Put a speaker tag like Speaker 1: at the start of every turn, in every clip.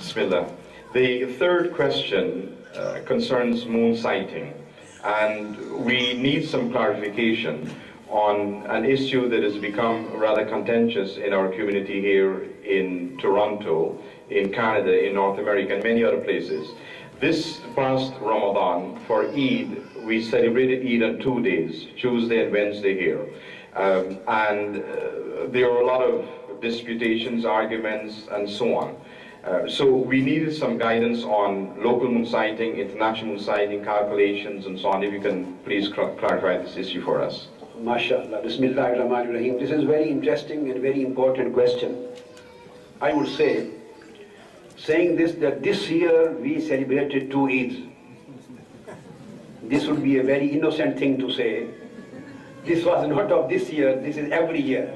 Speaker 1: Bismillah. The third question concerns moon sighting, and we need some clarification on an issue that has become rather contentious in our community here in Toronto, in Canada, in North America, and many other places. This past Ramadan, for Eid, we celebrated Eid on 2 days, Tuesday and Wednesday here. There were a lot of disputations, arguments, and so on. So we needed some guidance on local moon sighting, international moon sighting, calculations, and so on. If you can please clarify this issue for us.
Speaker 2: MashaAllah. Bismillahirrahmanirrahim. This is a very interesting and very important question. I would say, saying this, that this year we celebrated 2 Eids. This would be a very innocent thing to say. This was not of this year, this is every year.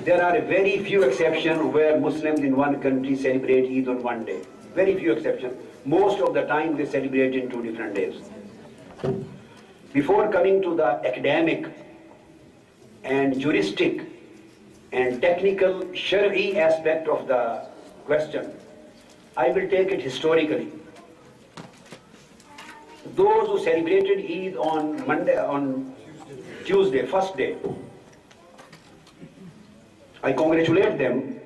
Speaker 2: There are very few exceptions where Muslims in one country celebrate Eid on one day. Very few exceptions. Most of the time they celebrate in 2 different days. Before coming to the academic and juristic and technical Shari'i aspect of the question, I will take it historically. Those who celebrated Eid on Tuesday, first day, I congratulate them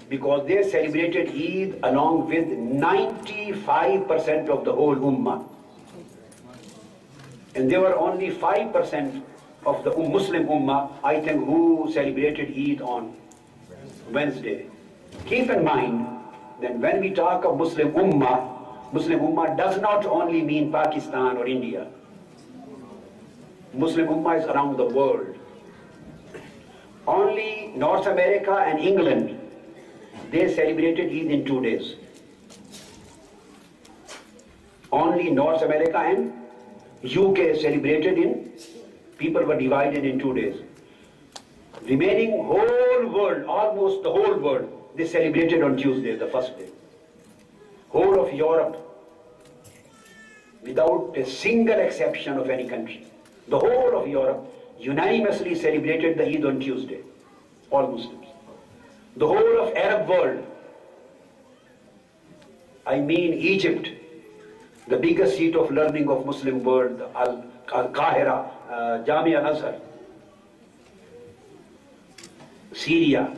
Speaker 2: because they celebrated Eid along with 95% of the whole Ummah. And there were only 5% of the Muslim Ummah, I think, who celebrated Eid on Wednesday. Keep in mind that when we talk of Muslim Ummah does not only mean Pakistan or India. Muslim Ummah is around the world. Only North America and England, they celebrated Eid in 2 days. Only North America and UK celebrated people were divided in 2 days. Remaining whole world, almost the whole world, they celebrated on Tuesday, the first day. Whole of Europe, without a single exception of any country, the whole of Europe unanimously celebrated the Eid on Tuesday, all Muslims. The whole of Arab world, I mean Egypt, the biggest seat of learning of Muslim world, Al-Qahira, Jamia al-Azhar, Syria,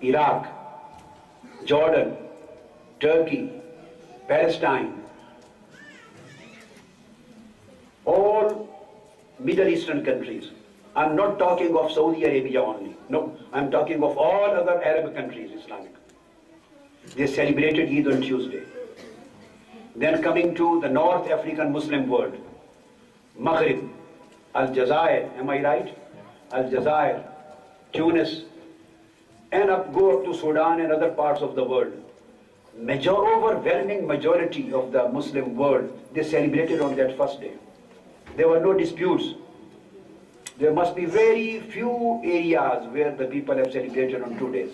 Speaker 2: Iraq, Jordan, Turkey, Palestine, all Middle Eastern countries. I'm not talking of Saudi Arabia only. No, I'm talking of all other Arab countries, Islamic. They celebrated Eid on Tuesday. Then coming to the North African Muslim world, Maghrib, Aljazair, am I right? Aljazair, Tunis, and go up to Sudan and other parts of the world. Overwhelming majority of the Muslim world, they celebrated on that first day. There were no disputes. There must be very few areas where the people have celebrated on 2 days.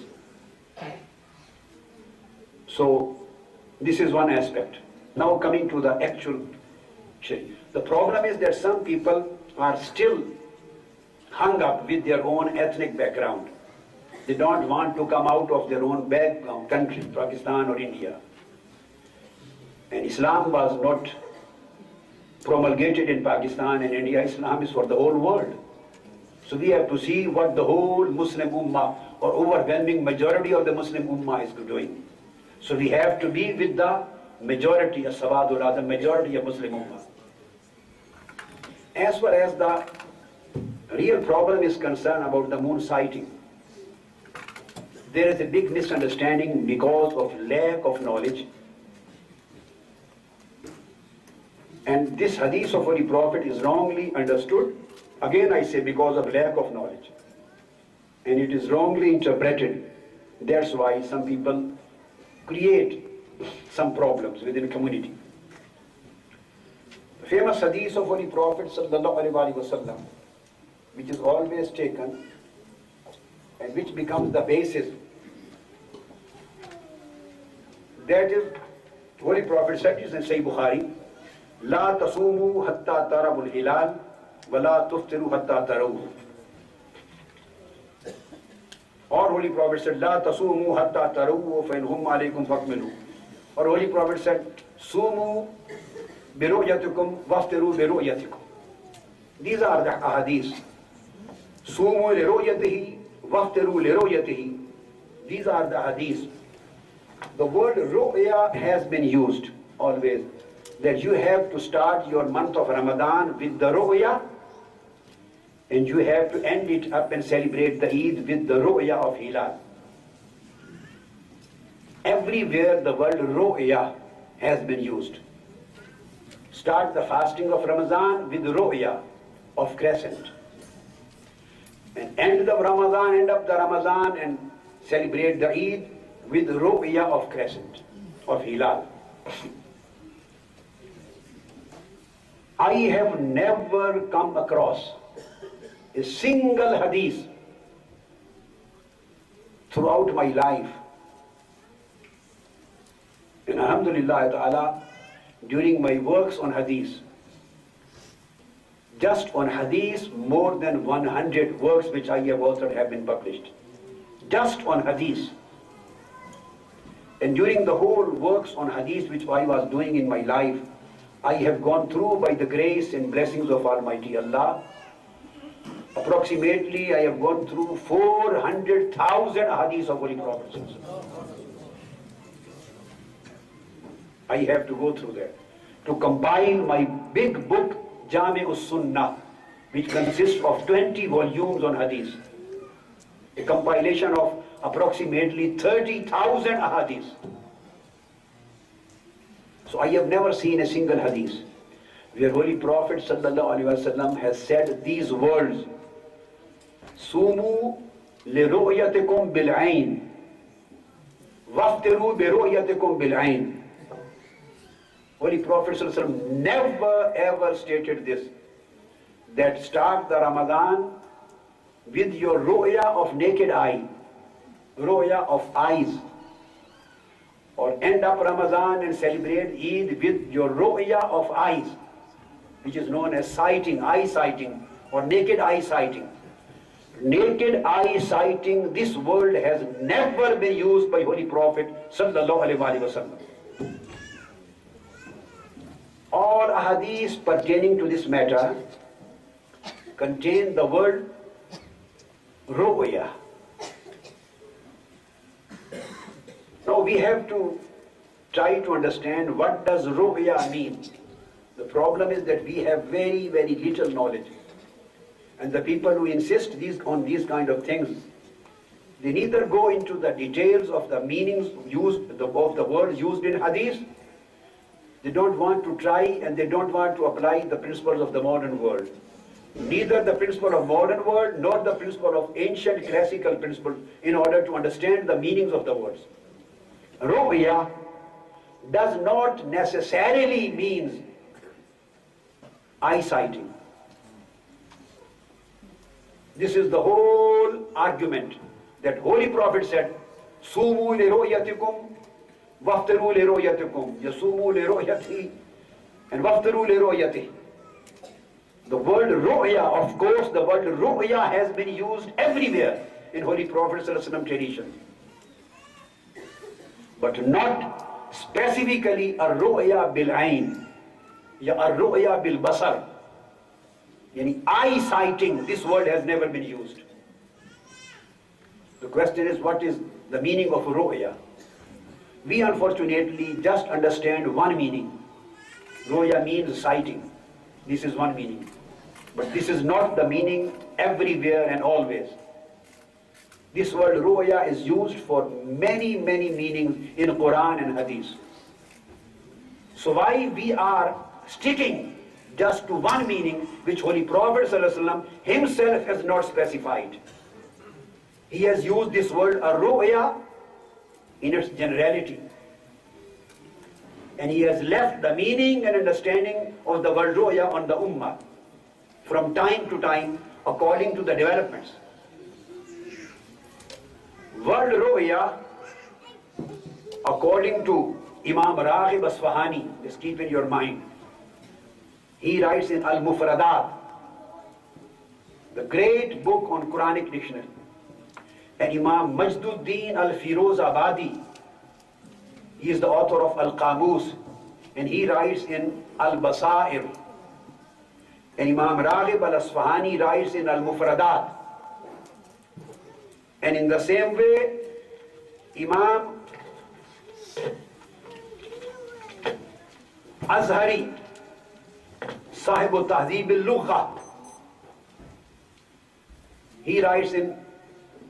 Speaker 2: So, this is one aspect. Now coming to the actual Shari. The problem is that some people are still hung up with their own ethnic background. They don't want to come out of their own background, country, Pakistan or India. And Islam was not promulgated in Pakistan and India. Islam is for the whole world. So we have to see what the whole Muslim Ummah or overwhelming majority of the Muslim Ummah is doing. So we have to be with the majority, the majority of Muslim Ummah. As far as the real problem is concerned about the moon sighting, there is a big misunderstanding because of lack of knowledge. And this hadith of Holy Prophet is wrongly understood. Again I say because of lack of knowledge. And it is wrongly interpreted. That's why some people create some problems within a community. The famous hadith of Holy Prophet ﷺ, which is always taken and which becomes the basis. That is, Holy Prophet said this in Sahih Bukhari, لا تصوموا حتى تروا الهلال ولا تفطروا حتى تروه. Or Holy Prophet said, لا تصوموا حتى تروه فإن هم عليكم فاكملوا. Our Holy Prophet said, Sumu biru'yatikum waftiru biru'yatikum. These are the ahadith. Sumu liru'yatihi waftiru liru'yatihi. These are the hadiths. The word ru'ya has been used always, that you have to start your month of Ramadan with the ru'ya, and you have to end it up and celebrate the Eid with the ru'ya of Hilal. Everywhere the word ru'ya has been used. Start the fasting of Ramadan with ru'ya of crescent. And end of the Ramadan and celebrate the Eid with ru'ya of crescent, of Hilal. I have never come across a single hadith throughout my life. And alhamdulillah ta'ala, during my works on hadith, just on hadith, more than 100 works which I have authored have been published. Just on hadith. And during the whole works on hadith which I was doing in my life, I have gone through, by the grace and blessings of Almighty Allah, approximately I have gone through 400,000 hadiths of Holy Prophet. I have to go through that to compile my big book Jami'us Sunnah, which consists of 20 volumes on hadith, a compilation of approximately 30,000 hadiths. So I have never seen a single hadith where Holy Prophet ﷺ has said these words: Sumu liru'yatikum bil'ain waftiru biru'yatikum bil'ain. Holy Prophet ﷺ never ever stated this, that start the Ramadan with your ru'ya of naked eye, ru'ya of eyes, or end up Ramadan and celebrate Eid with your ru'ya of eyes, which is known as sighting, eye sighting, or naked eye sighting. Naked eye sighting, this word has never been used by Holy Prophet sallallahu alaihi wasallam. All hadiths pertaining to this matter contain the word ru'ya. Now we have to try to understand what does ru'ya mean. The problem is that we have very, very little knowledge. And the people who insist on these kind of things, they neither go into the details of the meanings used, of the words used in hadith. They don't want to try, and they don't want to apply the principles of the modern world. Neither the principle of modern world nor the principle of ancient classical principle, in order to understand the meanings of the words. Ru'ya does not necessarily mean eyesighting. This is the whole argument that Holy Prophet said, Sumu li ru'yatikum waftiru li ru'yatikum. Yasumu li ru'yati and waftiru li ru'yati. The word ru'ya, of course, the word ru'ya has been used everywhere in Holy Prophet ﷺ tradition. But not specifically a ru'ya bil ayn, ya a ru'ya bil basar. Yani eye sighting, this word has never been used. The question is, what is the meaning of ru'ya? We unfortunately just understand one meaning. Ru'ya means sighting. This is one meaning. But this is not the meaning everywhere and always. This word ru'ya is used for many, many meanings in Quran and Hadith. So why we are sticking just to one meaning which Holy Prophet ﷺ himself has not specified? He has used this word ru'ya in its generality. And he has left the meaning and understanding of the word ru'ya on the ummah from time to time according to the developments. Word ru'ya, according to Imam Raghib Asfahani, just keep in your mind, he writes in Al-Mufradat, the great book on Quranic dictionary, and Imam Majduddin Al-Firozabadi, He is the author of Al-Qamus, and he writes in Al-Basair. And Imam Raghib al-Asfahani writes in Al-Mufradat. And in the same way, Imam Azhari, Sahib al-Tahzib al-Lugha, he writes in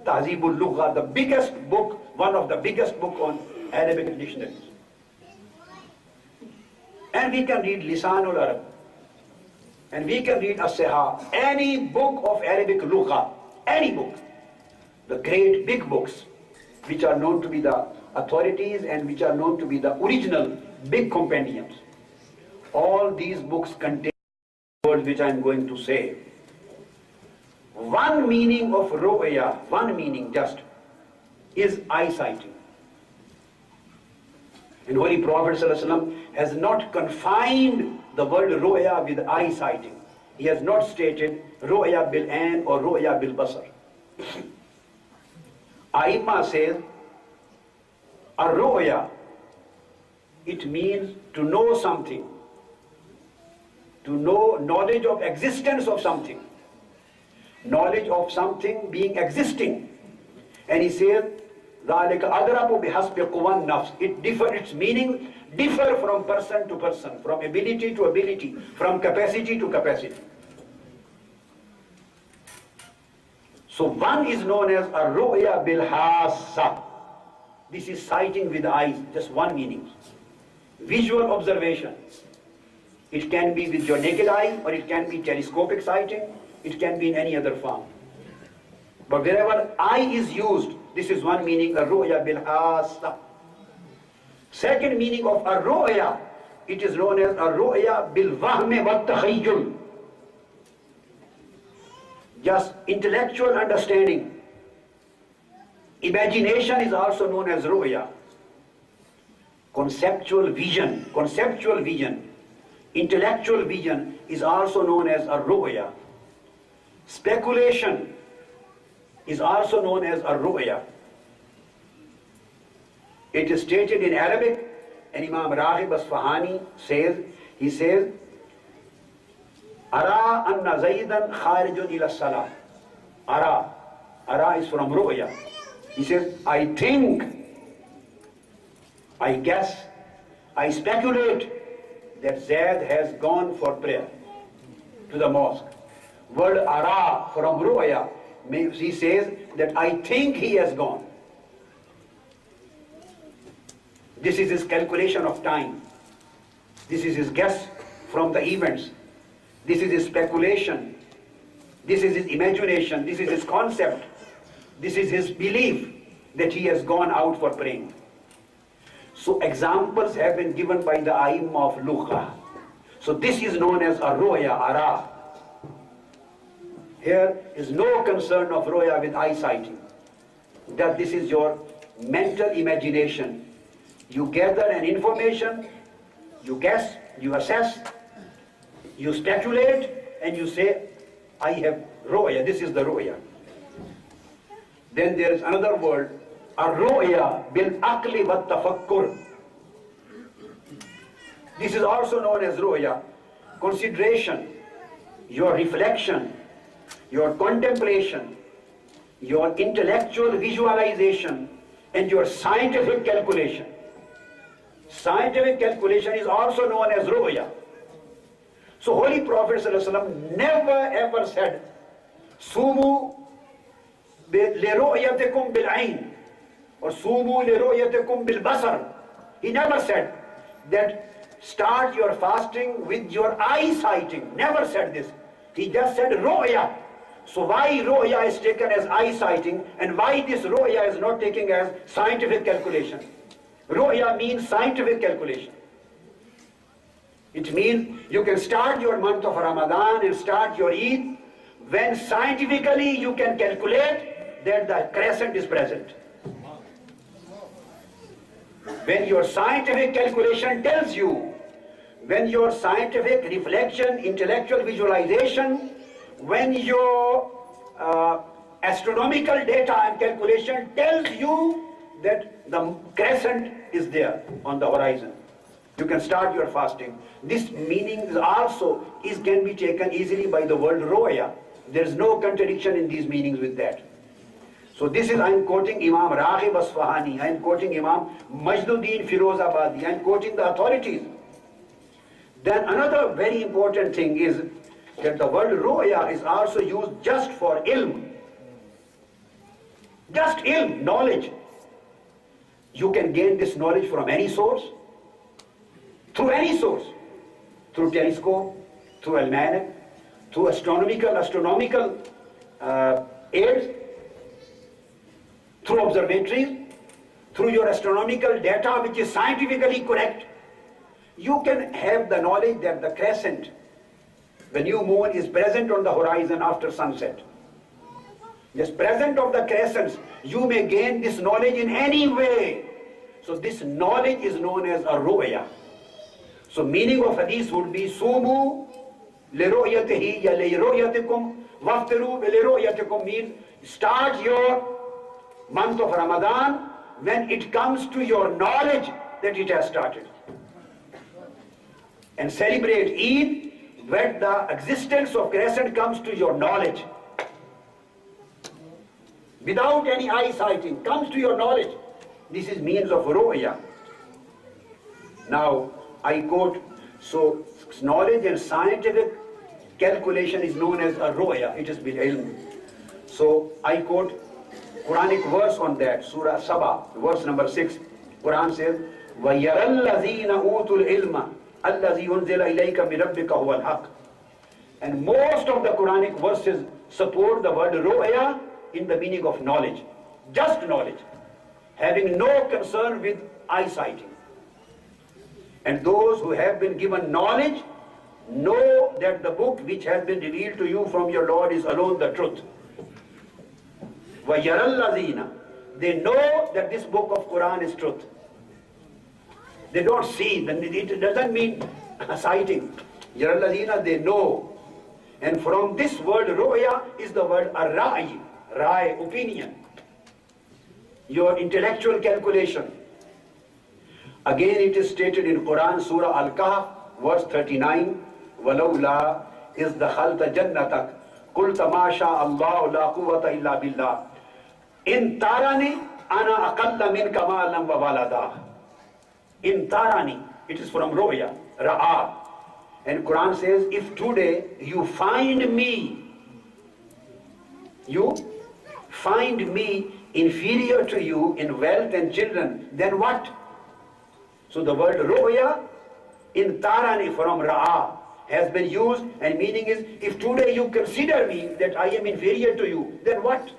Speaker 2: Tahzib al-Lugha, the biggest book, one of the biggest book on Arabic dictionaries. And we can read Lisan al-Arab, and we can read As-Sihah, any book of Arabic Lugha, any book, the great big books, which are known to be the authorities and which are known to be the original big compendiums. All these books contain words which I am going to say. One meaning of ru'ya, one meaning just, is eyesighting. And Holy Prophet ﷺ has not confined the word ru'ya with eyesighting. He has not stated ru'ya bil ain or ru'ya bil basar. Aimma says, a ru'ya, it means to know something, to know knowledge of existence of something, knowledge of something being existing. And he says, ذَلِكَ أَدْرَبُ بِحَسْبِ قُوَى النَّفْسِ. Its meaning differ from person to person, from ability to ability, from capacity to capacity. So one is known as a ru'ya bil hassa. This is sighting with the eyes, just one meaning. Visual observation. It can be with your naked eye, or it can be telescopic sighting, it can be in any other form. But wherever eye is used, this is one meaning, a ru'ya bil hassa. Second meaning of a ru'ya, it is known as a ru'ya bil wahmi wa takhayyul. Just intellectual understanding. Imagination is also known as ru'ya. Conceptual vision, intellectual vision is also known as a ru'ya. Speculation is also known as a ru'ya. It is stated in Arabic, and Imam Raghib Asfahani says, he says, Ara anna Zaidan kharijun ila salah. Ara is from ru'ya. He says, I think, I guess, I speculate that Zaid has gone for prayer to the mosque. Word ara from ru'ya, he says that I think he has gone. This is his calculation of time. This is his guess from the events. This is his speculation. This is his imagination. This is his concept. This is his belief that he has gone out for praying. So examples have been given by the Aim of Lugha. So this is known as a ru'ya, ara. Here is no concern of ru'ya with eyesighting. That this is your mental imagination. You gather an information, you guess, you assess, you speculate, and you say, I have ru'ya, this is the ru'ya. Then there is another word, a ru'ya bil aqli wa tafakkur. This is also known as ru'ya. Consideration, your reflection, your contemplation, your intellectual visualization, and your scientific calculation. Scientific calculation is also known as ru'ya. So Holy Prophet ﷺ never ever said, Sumu liru'yatikum bil ayn, or Sumu liru'yatikum bil basar. He never said that start your fasting with your eye sighting. Never said this. He just said ru'ya. So why ru'ya is taken as eye sighting, and why this ru'ya is not taken as scientific calculation? Ru'ya means scientific calculation. It means you can start your month of Ramadan and start your Eid when scientifically you can calculate that the crescent is present. When your scientific calculation tells you, when your scientific reflection, intellectual visualization, when your astronomical data and calculation tells you that the crescent is there on the horizon. You can start your fasting. This meaning is also can be taken easily by the word roya. There is no contradiction in these meanings with that. So this is, I am quoting Imam Raghib Asfahani, I am quoting Imam Majduddin Firozabadi, I am quoting the authorities. Then another very important thing is that the word roya is also used just for ilm. Just ilm, knowledge. You can gain this knowledge from any source, through any source, through telescope, through almanac, through astronomical aids, through observatories, through your astronomical data which is scientifically correct. You can have the knowledge that the crescent, the new moon, is present on the horizon after sunset. This present of the crescents, you may gain this knowledge in any way. So this knowledge is known as a ru'ya. So meaning of hadith would be sumu liru'yatihi ya liru'yatikum waftiru liru'yatikum, means start your month of Ramadan when it comes to your knowledge that it has started. And celebrate Eid when the existence of crescent comes to your knowledge. Without any eye sighting, comes to your knowledge. This is means of ru'ya. Now, I quote, so knowledge and scientific calculation is known as a ru'ya, it is bil ilm. So, I quote Quranic verse on that, Surah Saba, verse number 6. Quran says, وَيَرَى الَّذِينَ أُوتُوا الْعِلْمَ الَّذِي أُنزِلَ إِلَيْكَ مِنْ رَبِّكَ هُوَ الْحَقِّ. And most of the Quranic verses support the word ru'ya in the meaning of knowledge, just knowledge, having no concern with eyesighting. And those who have been given knowledge know that the book which has been revealed to you from your Lord is alone the truth. وَيَرَى الَّذِينَ, they know that this book of Quran is truth. They don't see, it doesn't mean sighting. يَرَى الَّذِينَ, they know. And from this word ru'ya is the word ar-ra'i, ra'i, opinion, your intellectual calculation. Again it is stated in Quran, Surah Al-Kahf, verse 39, وَلَوْلَا إِذْ دَخَلْتَ جَنَّتَكَ قُلْتَ مَا شَاءَ اللَّهُ لَا قُوَّةَ إِلَّا بِاللَّهِ إِن تَارَنِي أَنَا أَقَلَّ مِنْكَ مَالًا وَوَلَدًا. In tarani, it is from roya, ra'a. And Quran says, if today you find me inferior to you in wealth and children, then what? So the word roya in tarani from ra'a has been used, and meaning is, if today you consider me that I am inferior to you, then what?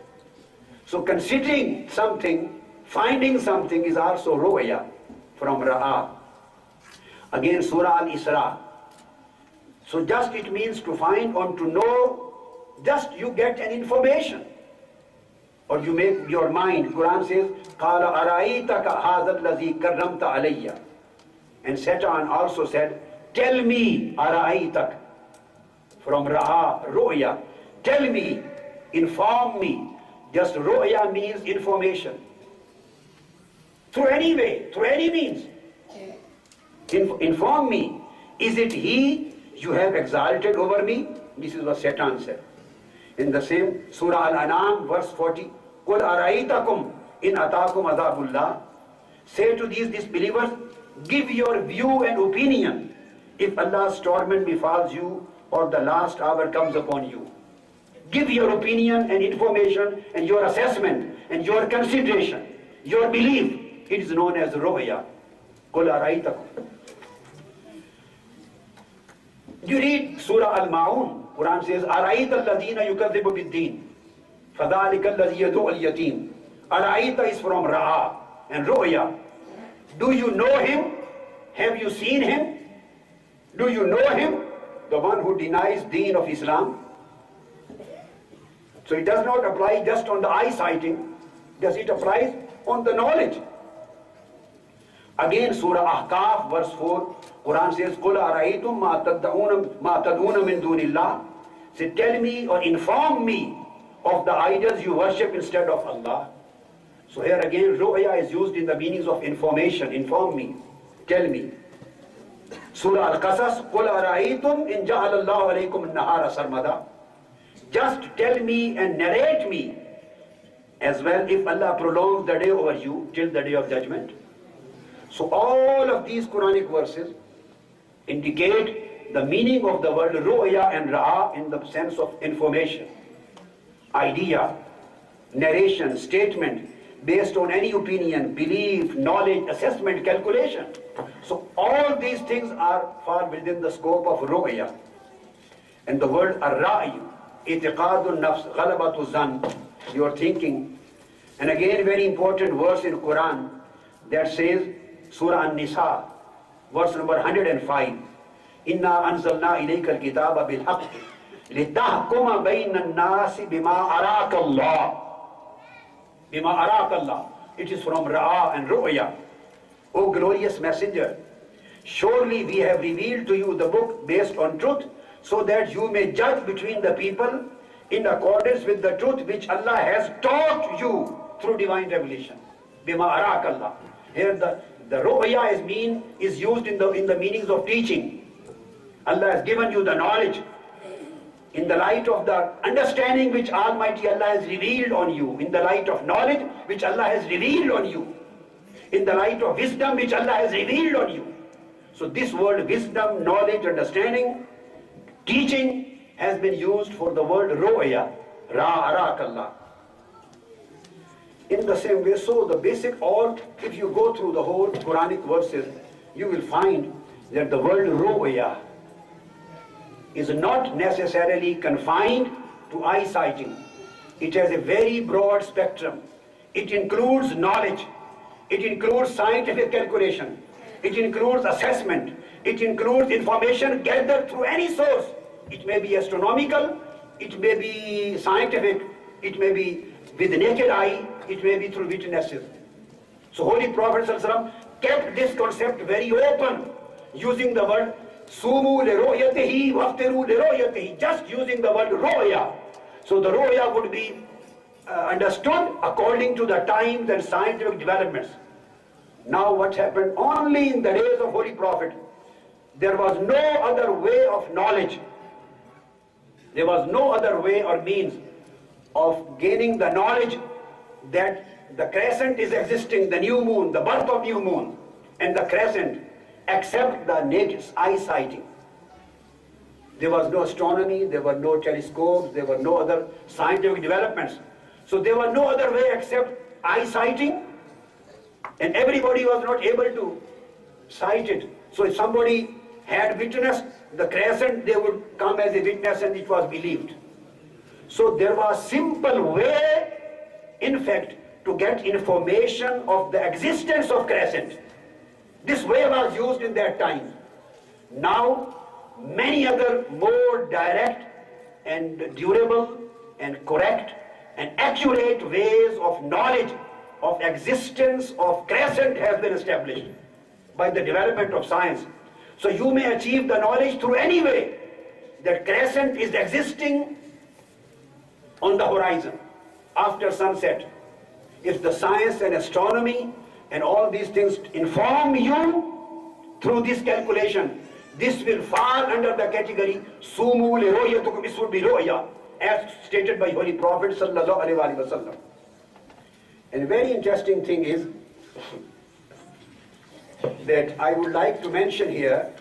Speaker 2: So considering something, finding something is also roya from ra'a. Again Surah Al-Isra. So just it means to find or to know, just you get an information. Or you make your mind. Quran says, قَالَ أَرَأَيْتَكَ هَذَا الَّذِي كَرَّمْتَ عَلَيَّ. And Satan also said, tell me, أَرَأَيْتَكَ, from ra'a, ru'ya. Tell me, inform me. Just ru'ya means information. Through any way, through any means. Inform me. Is it he you have exalted over me? This is what Satan said. In the same Surah Al-An'am, verse 40, قُلْ أَرَأَيْتَكُمْ إِنْ أَتَاكُمْ عَذَابُ اللَّهِ. Say to these disbelievers, give your view and opinion if Allah's torment befalls you or the last hour comes upon you. Give your opinion and information and your assessment and your consideration, your belief. It is known as ru'ya. قُلْ أَرَأَيْتَكُمْ. You read Surah Al-Ma'un. Quran says, أَرَأَيْتَ الَّذِينَ يُكَذِّبُ بِالدِّينِ فَذَلِكَ الَّذِي يَدُعُ الْيَتِيمِ. Araita is from Ra'a and Ru'ya. Do you know him? Have you seen him? Do you know him? The one who denies deen of Islam. So it does not apply just on the eyesighting. Does it apply on the knowledge? Again Surah Ahqaf verse 4, Quran says, قُلْ أَرَأَيْتُمْ مَا تَدْعُونَ مِن دُونِ اللَّهِ. Say, tell me or inform me of the idols you worship instead of Allah. So here again, ru'ya is used in the meanings of information. Inform me, tell me. Surah Al-Qasas, قُلْ أَرَأَيْتُمْ إِنْ جَعَلَ اللَّهُ عَلَيْكُمُ النَّهَارَ سَرْمَدًا. Just tell me and narrate me as well if Allah prolongs the day over you till the day of judgment. So all of these Quranic verses indicate the meaning of the word ru'ya and ra'a in the sense of information, idea, narration, statement, based on any opinion, belief, knowledge, assessment, calculation. So all these things fall within the scope of ru'ya. And the word ar-ra'yu, itiqadun nafs, ghalabatu zan, your thinking. And again, very important verse in Quran that says, Surah An-Nisa, verse number 105, Inna anzalna ilayka al-kitaba bil-haqq litahkuma bayna an-nasi bima araka Allah. Bima araka Allah. It is from Ra'a and Ru'ya. O glorious messenger, surely we have revealed to you the book based on truth, so that you may judge between the people in accordance with the truth which Allah has taught you through divine revelation. Bima araka Allah. Here the ru'ya is used in the meanings of teaching. Allah has given you the knowledge in the light of the understanding which Almighty Allah has revealed on you, in the light of knowledge which Allah has revealed on you, in the light of wisdom which Allah has revealed on you. So this word wisdom, knowledge, understanding, teaching has been used for the word ru'ya, ra'arakallah. In the same way, so the basic, if you go through the whole Quranic verses, you will find that the word ru'ya is not necessarily confined to eyesighting. It has a very broad spectrum. It includes knowledge. It includes scientific calculation. It includes assessment. It includes information gathered through any source. It may be astronomical, it may be scientific, it may be with the naked eye, it may be through witnesses. So Holy Prophet ﷺ kept this concept very open, using the word Sumu li ru'yatihi waftiru li ru'yatihi, just using the word ru'ya. So the ru'ya would be understood according to the times and scientific developments. Now what happened? Only in the days of Holy Prophet, there was no other way of knowledge. There was no other way or means of gaining the knowledge that the crescent is existing, the new moon, the birth of new moon, and the crescent, except the naked eyesighting. There was no astronomy, there were no telescopes, there were no other scientific developments. So there was no other way except eyesighting, and everybody was not able to sight it. So if somebody had witnessed the crescent, they would come as a witness and it was believed. So there was simple way, in fact, to get information of the existence of crescent. This way was used in that time. Now, many other more direct and durable and correct and accurate ways of knowledge of existence of crescent has been established by the development of science. So you may achieve the knowledge through any way that crescent is existing on the horizon after sunset. If the science and astronomy and all these things inform you through this calculation, this will fall under the category Sumu li ru'yatukum, this would be ru'ya, as stated by Holy Prophet sallallahu alaihi wasallam. And a very interesting thing is that I would like to mention here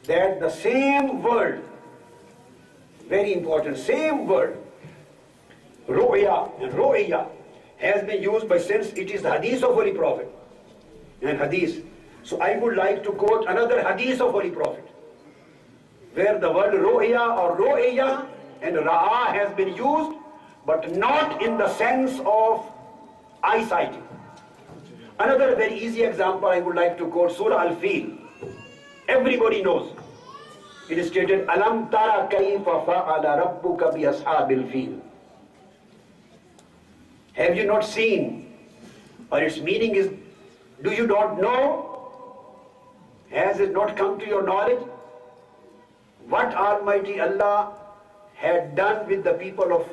Speaker 2: that the same word, very important, same word, ru'ya and ru'ya, has been used by, since it is the hadith of Holy Prophet and hadith. So I would like to quote another hadith of Holy Prophet where the word ru'ya or ru'ya and ra'a has been used, but not in the sense of eyesight. Another very easy example I would like to quote, Surah Al-Fil. Everybody knows. It is stated, Alam tara kayfa fa'ala rabbuka bi ashabil fil. Have you not seen? Or its meaning is, do you not know? Has it not come to your knowledge what Almighty Allah had done with the people of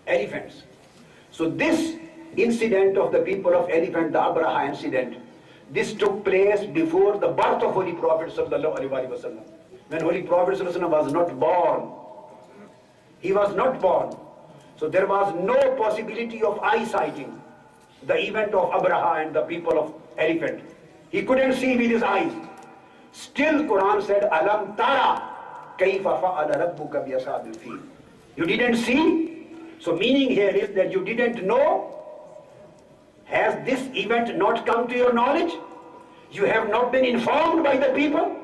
Speaker 2: elephants? So this incident of the people of elephant, the Abraha incident, this took place before the birth of Holy Prophet sallallahu alaihi wasallam. When Holy Prophet sallallahu alaihi wasallam was not born, he was not born. So there was no possibility of eyesighting the event of Abraha and the people of elephant. He couldn't see with his eyes. Still Quran said, Alam tara kayfa fa'ala rabbuka bi ashabil fil. You didn't see? So meaning here is that you didn't know. Has this event not come to your knowledge? You have not been informed by the people?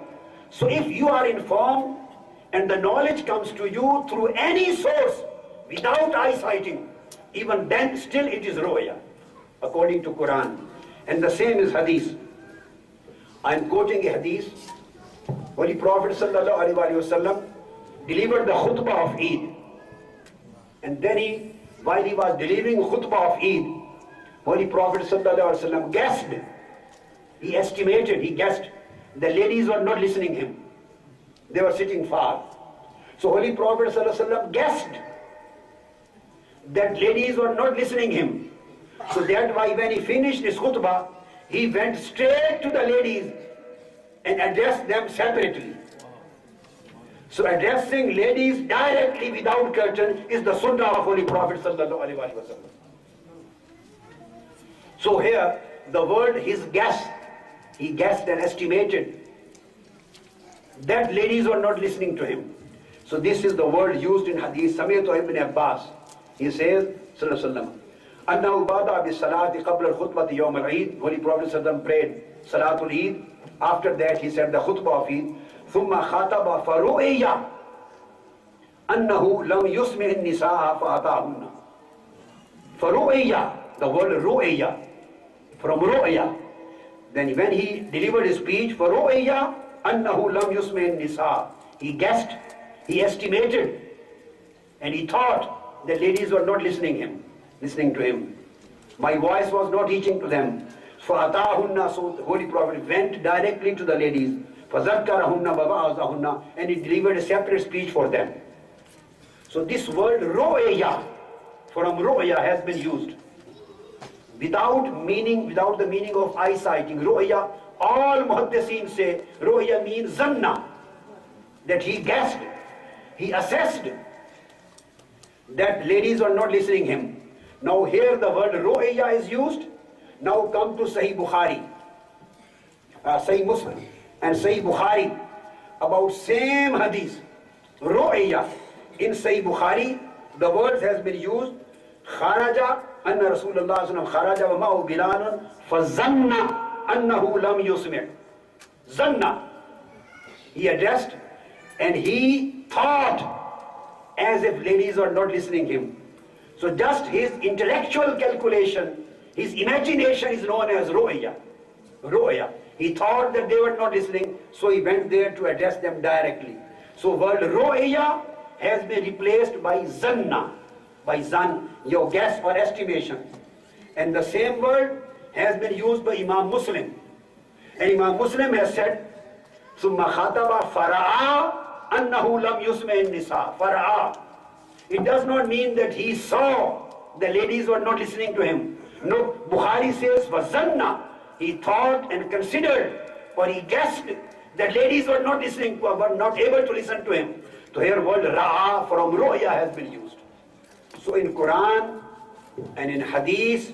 Speaker 2: So if you are informed and the knowledge comes to you through any source without eyesighting, even then still it is ru'ya, according to Quran. And the same is hadith. I am quoting a hadith. Holy Prophet sallallahu alaihi wasallam delivered the khutbah of Eid. And then while he was delivering khutbah of Eid, Holy Prophet ﷺ guessed, he estimated, he guessed, the ladies were not listening him. They were sitting far. So Holy Prophet ﷺ guessed that ladies were not listening him. So that why when he finished his khutbah, he went straight to the ladies and addressed them separately. So addressing ladies directly without curtain is the sunnah of Holy Prophet ﷺ. So here, the word his guess, he guessed and estimated that ladies were not listening to him. So this is the word used in Hadith. Sami'tu ibn Abbas. He says, Sallallahu Alaihi Wasallam, Annahu bada bi salati qabla al-khutbati yawm al-Eid. Holy Prophet Sallallahu prayed Salatul Eid. After that, he said the khutbah of Eid. Thumma khataba faru'iyya annahu lam yusmi' an-nisaa fa'atahunna. Faru'iyya, the word ru'iyya, from ru'ya. Then when he delivered his speech, for ru'ya annahu lam yusmi' nisa, he guessed, he estimated, and he thought that ladies were not listening to him. My voice was not reaching to them. For atahunna, so the Holy Prophet went directly to the ladies. Fazakkarahunna baba'azahunna, and he delivered a separate speech for them. So this word ru'ya, from ru'ya, has been used. Without the meaning of eyesighting. Ru'ya, all muhaddiseen say, ru'ya means zanna, that he guessed, he assessed that ladies are not listening him. Now here the word ru'ya is used. Now come to Sahih Bukhari, Sahih Muslim and Sahih Bukhari about same hadith. Ru'ya, in Sahih Bukhari, the word has been used, kharaja, أن رسول الله صلى الله عليه وسلم خرج ومعه بلال فظن أنه لم يسمع. Zanna, he addressed and he thought as if ladies are not listening to him. So just his intellectual calculation, his imagination is known as ru'ya. Ru'ya. He thought that they were not listening, so he went there to address them directly. So word ru'ya has been replaced by zanna. By zan, your guess or estimation. And the same word has been used by Imam Muslim. And Imam Muslim has said, ثُمَّ خَطَبَ فَرَعَا أَنَّهُ لَمْ يُسْمَعِ النِّسَاءَ. Far'a. It does not mean that he saw the ladies were not listening to him. No, Bukhari says, وَزَنَّ. He thought and considered, or he guessed that ladies were not listening, were not able to listen to him. So here word ra'a from ru'ya has been used. So in Quran and in Hadith,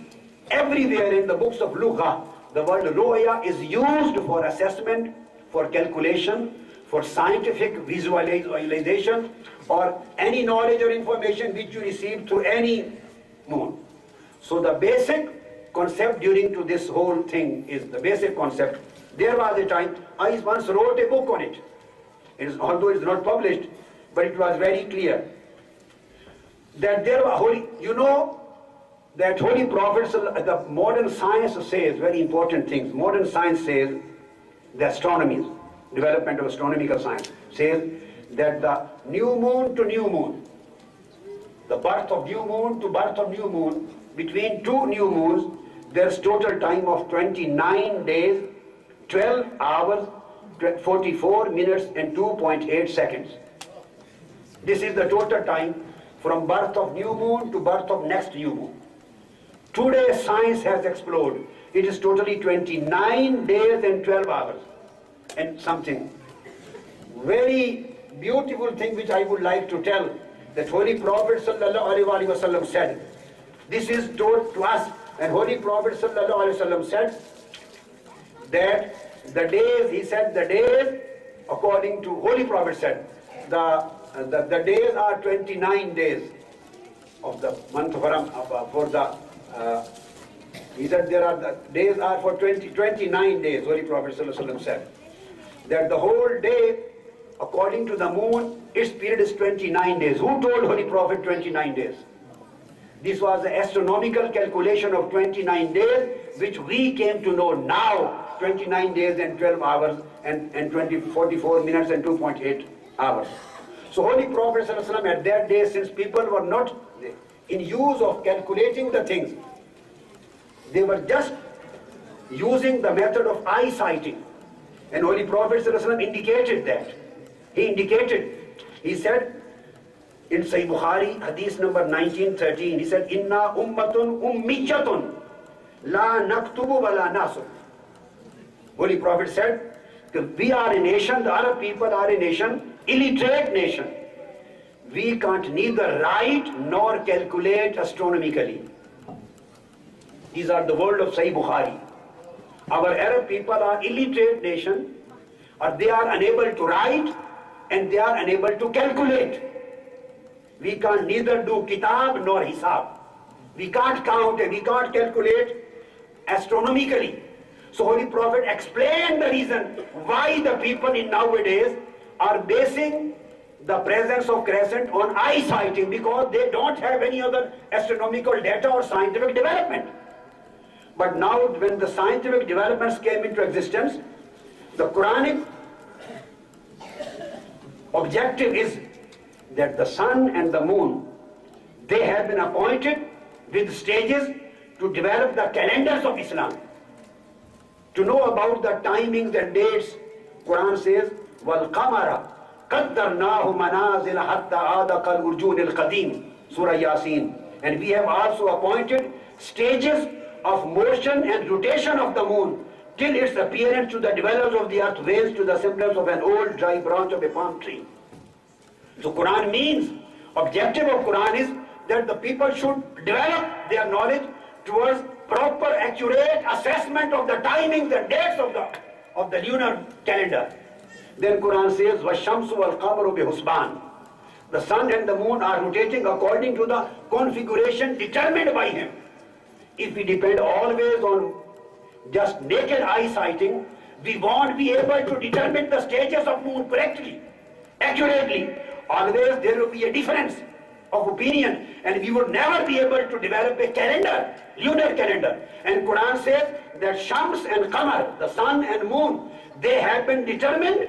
Speaker 2: everywhere in the books of Lugha, the word ru'ya is used for assessment, for calculation, for scientific visualization, or any knowledge or information which you receive through any moon. So the basic concept during to this whole thing is the basic concept. There was a time, I once wrote a book on it. Although it is not published, but it was very clear. That there were holy, you know, that Holy Prophet, the modern science says very important things. Modern science says, the astronomy, development of astronomical science, says that the new moon to new moon, the birth of new moon to birth of new moon, between two new moons, there's total time of 29 days, 12 hours, 44 minutes and 2.8 seconds. This is the total time from birth of new moon to birth of next new moon. Today science has exploded. It is totally 29 days and 12 hours and something. Very beautiful thing which I would like to tell, that Holy Prophet ﷺ said, this is told to us, and Holy Prophet ﷺ said that the days, he said the days, according to Holy Prophet said, the days are 29 days of the month he said the days are for 29 days. Holy Prophet ﷺ said that the whole day, according to the moon, its period is 29 days. Who told Holy Prophet 29 days? This was the astronomical calculation of 29 days, which we came to know now, 29 days and 12 hours and 44 minutes and 2.8 hours. So Holy Prophet ﷺ at that day, since people were not in use of calculating the things, they were just using the method of eye sighting. And Holy Prophet ﷺ indicated that. He said in Sahih Bukhari, hadith number 1913, he said, Inna ummatun ummiyatun la naktubu wa la nasub. Holy Prophet said, we are a nation, the Arab people are a nation, illiterate nation. We can't neither write nor calculate astronomically. These are the words of Sahih Bukhari. Our Arab people are illiterate nation, or they are unable to write and they are unable to calculate. We can't neither do kitab nor hisab. We can't count and we can't calculate astronomically. So Holy Prophet explained the reason why the people in nowadays are basing the presence of crescent on eye sighting, because they don't have any other astronomical data or scientific development. But now when the scientific developments came into existence, the Quranic objective is that the sun and the moon, they have been appointed with stages to develop the calendars of Islam. To know about the timings and dates, Quran says, وَالْقَمَرَ قَدَّرْنَاهُ مَنَازِلَ حَتَّى عَادَ كَالْأُرْجُونِ الْقَدِيمِ Surah Yasin. And we have also appointed stages of motion and rotation of the moon till its appearance to the dwellers of the earth waves to the semblance of an old dry branch of a palm tree. So Quran means, objective of Quran is that the people should develop their knowledge towards proper, accurate assessment of the timings and dates of the lunar calendar. Then Quran says, وَالشَّمْسُ وَالْقَمَرُ بِحُسْبَانٍ The sun and the moon are rotating according to the configuration determined by him. If we depend always on just naked eye sighting, we won't be able to determine the stages of moon correctly, accurately. Always there will be a difference of opinion, and we would never be able to develop a calendar, lunar calendar. And Quran says that Shams and Qamar, the sun and moon, they have been determined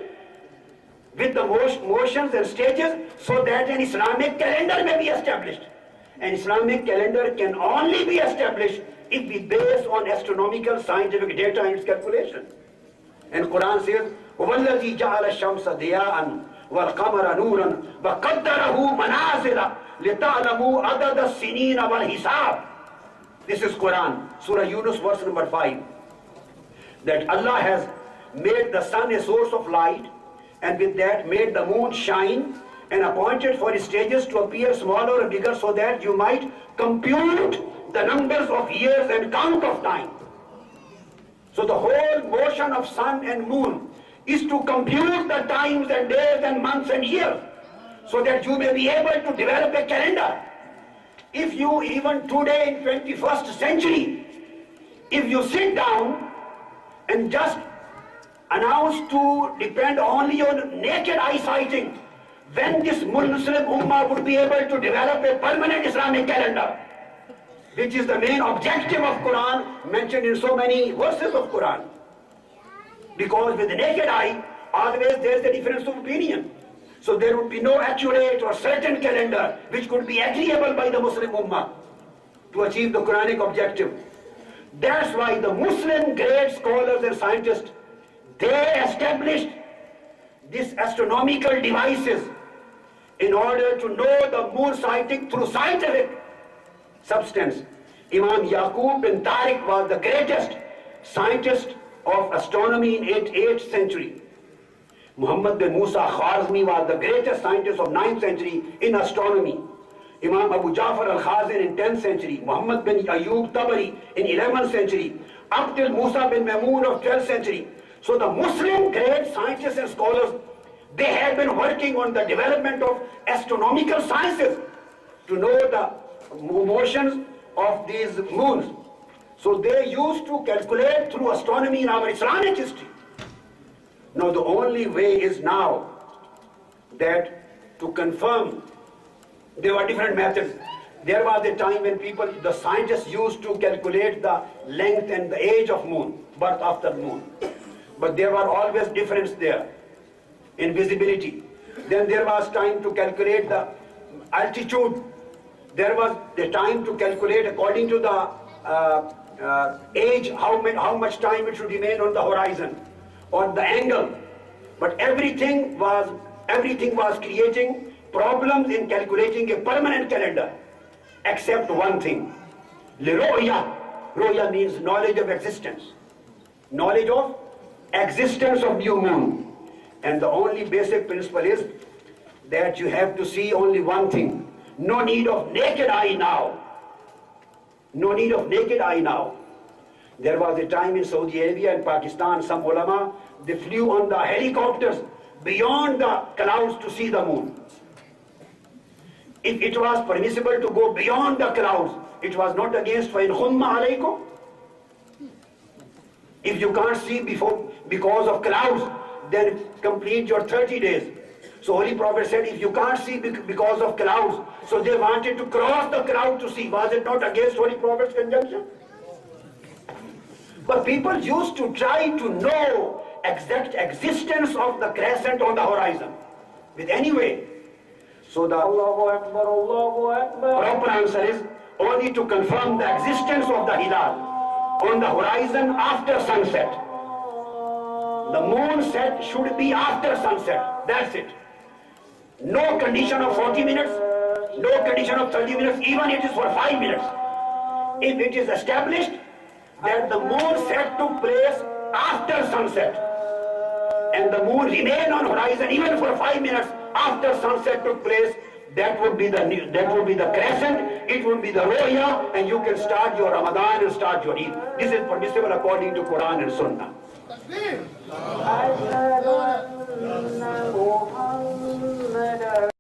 Speaker 2: with the motions and stages so that an Islamic calendar may be established. An Islamic calendar can only be established if we base on astronomical scientific data and its calculation. And Quran says, وَالَّذِي جَعَلَ الشَّمْسَ ضِيَاءً وَالْقَمَرَ نُورًا وَقَدَّرَهُ مَنَازِلَ لِتَعْلَمُوا عَدَدَ السِّنِينَ وَالْحِسَابِ This is Quran, Surah Yunus, verse number 5. That Allah has made the sun a source of light, and with that made the moon shine, and appointed for its stages to appear smaller or bigger so that you might compute the numbers of years and count of time. So the whole motion of sun and moon is to compute the times and days and months and years so that you may be able to develop a calendar. If you, even today in 21st century, if you sit down and just announce to depend only on naked eye sighting, when this Muslim Ummah would be able to develop a permanent Islamic calendar, which is the main objective of Quran mentioned in so many verses of Quran. Because with the naked eye, always there is a difference of opinion. So there would be no accurate or certain calendar which could be agreeable by the Muslim Ummah to achieve the Quranic objective. That's why the Muslim great scholars and scientists, they established these astronomical devices in order to know the moon sighting through scientific substance. Imam Yaqub bin Tariq was the greatest scientist of astronomy in 8th century. Muhammad bin Musa Khwarizmi was the greatest scientist of 9th century in astronomy. Imam Abu Ja'far al-Khazin in 10th century. Muhammad bin Ayyub Tabari in 11th century. Up till Musa bin Mamun of 12th century. So the Muslim great scientists and scholars, they have been working on the development of astronomical sciences to know the motions of these moons. So they used to calculate through astronomy in our Islamic history. Now the only way is now that to confirm, there were different methods. There was a time when the scientists used to calculate the length and the age of moon, birth after moon. But there were always difference there in visibility. Then there was time to calculate the altitude. There was the time to calculate according to the age, how much time it should remain on the horizon, on the angle. But everything was creating problems in calculating a permanent calendar, except one thing. Liru'ya. Ru'ya means knowledge of existence. Knowledge of existence of new moon. And the only basic principle is that you have to see only one thing. No need of naked eye now. No need of naked eye now. There was a time in Saudi Arabia and Pakistan, some ulama, they flew on the helicopters beyond the clouds to see the moon. If it was permissible to go beyond the clouds, it was not against فَإِنْ خُمَّ عَلَيْكُمْ. If you can't see because of clouds, then complete your 30 days. So Holy Prophet said, if you can't see because of clouds, so they wanted to cross the cloud to see. Was it not against Holy Prophet's conjunction? But people used to try to know exact existence of the crescent on the horizon with any way. So the proper answer is only to confirm the existence of the hilal on the horizon after sunset. The moon set should be after sunset. That's it. No condition of 40 minutes, no condition of 30 minutes, even it is for 5 minutes. If it is established that the moon set took place after sunset, and the moon remained on horizon even for 5 minutes after sunset took place, that would be the crescent, it would be the ru'ya, and you can start your Ramadan and start your Eid. This is permissible according to Quran and Sunnah.